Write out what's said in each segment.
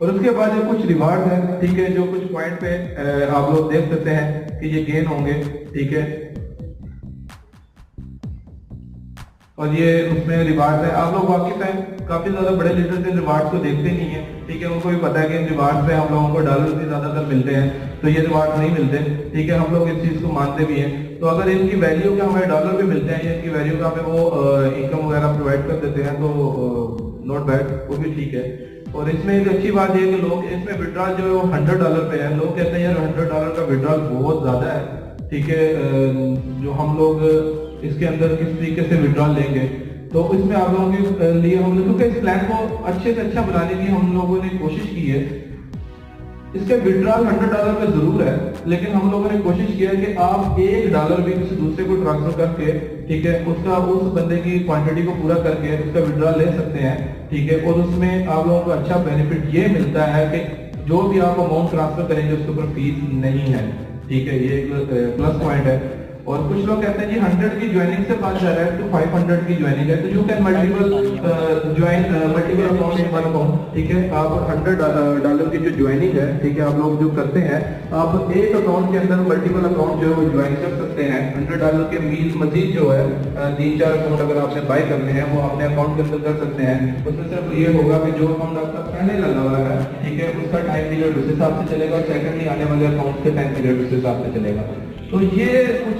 और उसके बाद जो कुछ रिवार्ड है, ठीक है, जो कुछ पॉइंट पे आप लोग देख सकते हैं कि ये गेन होंगे, ठीक है, और ये उसमें रिवार्ड है। आप लोग वाकई टाइम काफी ज्यादा बड़े लीडर के रिवार्ड को देखते नहीं है, ठीक है, उनको भी पता है कि इन रिवार्ड पे हम लोगों को डॉलर भी ज्यादातर मिलते हैं, तो ये रिवार्ड नहीं मिलते, ठीक है, हम लोग इस चीज को मानते भी हैं। तो अगर इनकी वैल्यू का हमें डॉलर भी मिलते हैं या इनकी वैल्यू का हमें वो इनकम वगैरह प्रोवाइड कर देते हैं, तो नॉट बैड, वो भी ठीक है। और इसमें एक अच्छी बात ये है कि लोग इसमें विड्रॉल जो है वो $100 पे है। लोग कहते हैं यार $100 का विड्रॉल बहुत ज्यादा है, ठीक है, जो हम लोग इसके अंदर किस तरीके से विड्रॉल लेंगे। तो इसमें आप लोगों के लिए हम लोग, क्योंकि इस प्लान को अच्छे से अच्छा बनाने की हम लोगों ने कोशिश की है। इसके विड्रॉल $100 पे जरूर है, लेकिन हम लोगों ने कोशिश किया है कि आप $1 भी किसी दूसरे को ट्रांसफर करके, ठीक है, उसका उस बंदे की क्वांटिटी को पूरा करके उसका विड्रॉल ले सकते हैं, ठीक है। और उसमें आप लोगों को अच्छा बेनिफिट ये मिलता है कि जो भी आप अमाउंट ट्रांसफर करेंगे उसके ऊपर फीस नहीं है, ठीक है, ये एक प्लस पॉइंट है। और कुछ लोग कहते हैं जी 100 की ज्वाइनिंग से बात जा रहा है तो 500 की ज्वाइनिंग है, तो you can multiple join multiple account in one account, ठीक है। आप $100 की जो ज्वाइनिंग है, ठीक है, आप लोग जो करते हैं, आप एक अकाउंट के अंदर मल्टीपल अकाउंट जो है वो ज्वाइन कर सकते हैं। $100 के मजीद जो है 3-4 अकाउंट अगर आपने बाय करने हैं वो अपने अकाउंट के अंदर कर सकते हैं। उसमें सिर्फ ये होगा कि जो अकाउंट आपका पहले लगा हुआ है, ठीक है, उसका टाइम पीरियड उस हिसाब से चलेगा और सेकंडली आने वाले अकाउंट के टाइम पीरियड उस हिसाब से चलेगा। तो ये कुछ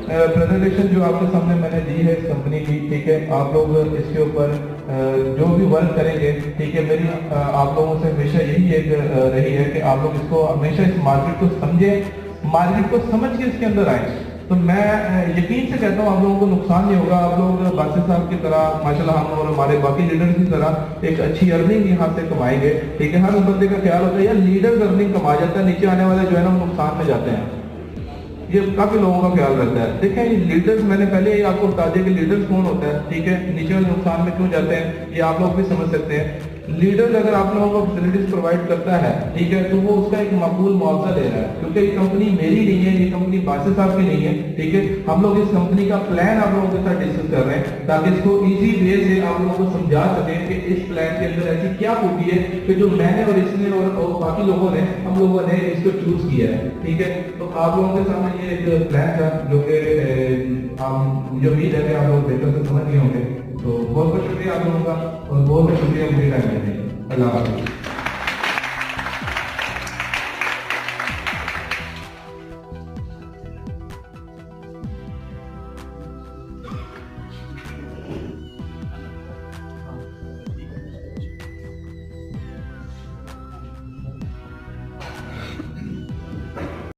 प्रेजेंटेशन जो आपके सामने मैंने दी है इस कंपनी की, ठीक है, आप लोग इसके ऊपर जो भी वर्क करेंगे, ठीक है, मेरी आप लोगों से हमेशा यही एक रही है कि आप लोग इसको हमेशा इस मार्केट को समझें, मार्केट को समझ के इसके अंदर आए। तो मैं यकीन से कहता हूँ आप लोगों को नुकसान नहीं होगा। आप लोग बासित साहब की तरह माशाल्लाह हम और हमारे बाकी लीडर्स की तरह एक अच्छी अर्निंग यहाँ से कमाएंगे, ठीक है। हर बंदे का ख्याल होता है यार लीडर्स अर्निंग कमा जाता है, नीचे आने वाले जो है ना नुकसान में जाते हैं, ये काफी लोगों का ख्याल रहता है। देखें लीडर्स, मैंने पहले ही आपको बता दिया कि लीडर्स कौन होता है, ठीक है, नीचे वाले नुकसान में क्यों जाते हैं ये आप लोग भी समझ सकते हैं। लीडर अगर आप लोगों को फैसिलिटीज प्रोवाइड करता है, ठीक है, तो वो उसका एक माकूल मुआवजा ले रहा है, क्योंकि ये कंपनी मेरी नहीं है, ये कंपनी बासित साहब की नहीं है, ठीक है। हम लोग इस कंपनी का प्लान आप लोगों के साथ डिस्कस कर रहे हैं ताकि इसको इजी वे से आप लोगों को समझा सकें कि इस प्लान के अंदर ऐसी क्या खूबी है कि जो मैंने और इसने और बाकी लोगों ने, हम लोगों ने इसको चूज किया है, ठीक है। तो आप लोगों के सामने ये एक प्लान था जो कि मुझे उम्मीद है कि आप लोग बेहतर से समझ गए होंगे। तो बहुत बहुत शुक्रिया आप लोगों का और बहुत बहुत शुक्रिया मुझे टाइम देने का। अल्लाह हाफ़िज़।